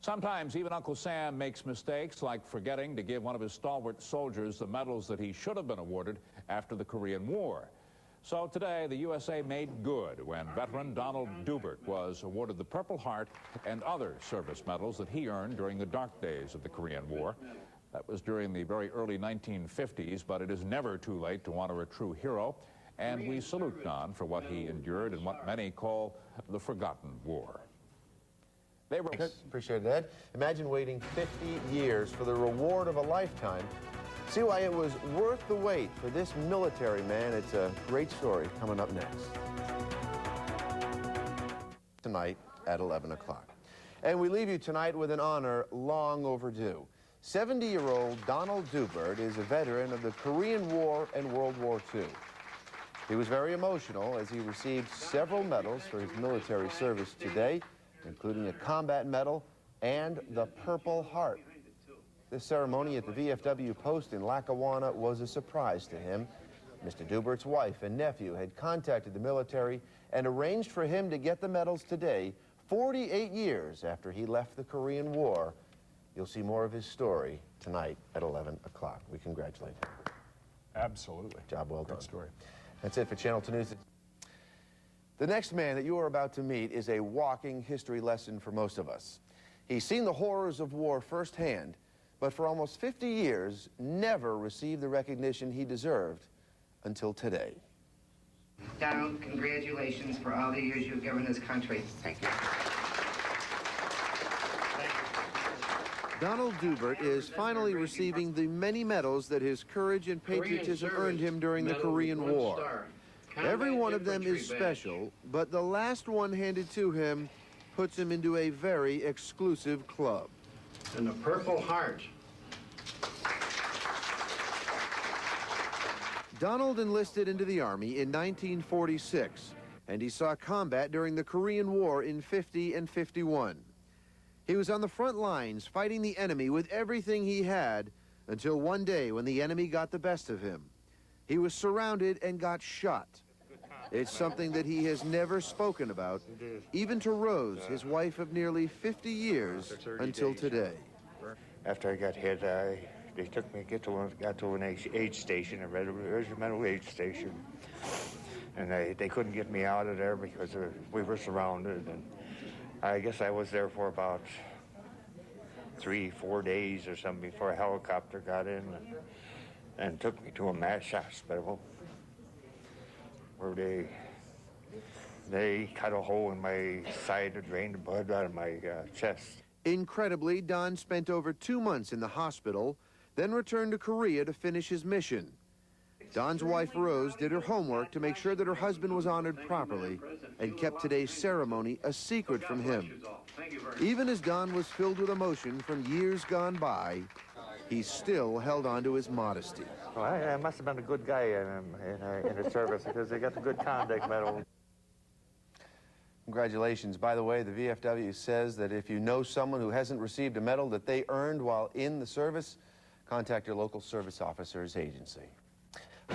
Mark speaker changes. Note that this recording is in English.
Speaker 1: Sometimes even Uncle Sam makes mistakes, like forgetting to give one of his stalwart soldiers the medals that he should have been awarded after the Korean War. So today, the USA made good when veteran Donald Dubert was awarded the Purple Heart and other service medals that he earned during the dark days of the Korean War. That was during the very early 1950s, but it is never too late to honor a true hero, and we salute Don for what he endured in what many call the forgotten war. They were...
Speaker 2: Appreciate it, Ed. Imagine waiting 50 years for the reward of a lifetime. See why it was worth the wait for this military man. It's a great story coming up next. Tonight at 11 o'clock. And we leave you tonight with an honor long overdue. 70-year-old Donald Dubert is a veteran of the Korean War and World War II. He was very emotional as he received several medals for his military service today, including a combat medal and the Purple Heart. This ceremony at the VFW post in Lackawanna was a surprise to him. Mr. Dubert's wife and nephew had contacted the military and arranged for him to get the medals today, 48 years after he left the Korean War. You'll see more of his story tonight at 11 o'clock. We congratulate him.
Speaker 3: Absolutely.
Speaker 2: Job well done.
Speaker 3: Good story.
Speaker 2: That's it for Channel 2 News. The next man that you are about to meet is a walking history lesson for most of us. He's seen the horrors of war firsthand, but for almost 50 years, never received the recognition he deserved until today.
Speaker 4: Donald, congratulations for all the years you've given this country. Thank you.
Speaker 2: Donald Dubert is finally receiving the many medals that his courage and patriotism earned him during the Korean War. Every one of them is special, but the last one handed to him puts him into a very exclusive club.
Speaker 5: And the Purple Heart.
Speaker 2: Donald enlisted into the Army in 1946, and he saw combat during the Korean War in 50 and 51. He was on the front lines fighting the enemy with everything he had until one day when the enemy got the best of him. He was surrounded and got shot. It's something that he has never spoken about, even to Rose, his wife of nearly 50 years, until today.
Speaker 6: After I got hit, they took me, got to an aid station, a regimental aid station, and they couldn't get me out of there because we were surrounded. And I guess I was there for about 3-4 days or something before a helicopter got in and took me to a MASH hospital where they cut a hole in my side to drain the blood out of my chest.
Speaker 2: Incredibly, Don spent over 2 months in the hospital, then returned to Korea to finish his mission. Don's wife, Rose, did her homework to make sure that her husband was honored properly and kept today's ceremony a secret from him. Even as Don was filled with emotion from years gone by, he still held on to his modesty.
Speaker 6: Well, I must have been a good guy in the service because they got the good conduct medal.
Speaker 2: Congratulations. By the way, the VFW says that if you know someone who hasn't received a medal that they earned while in the service, contact your local service officer's agency.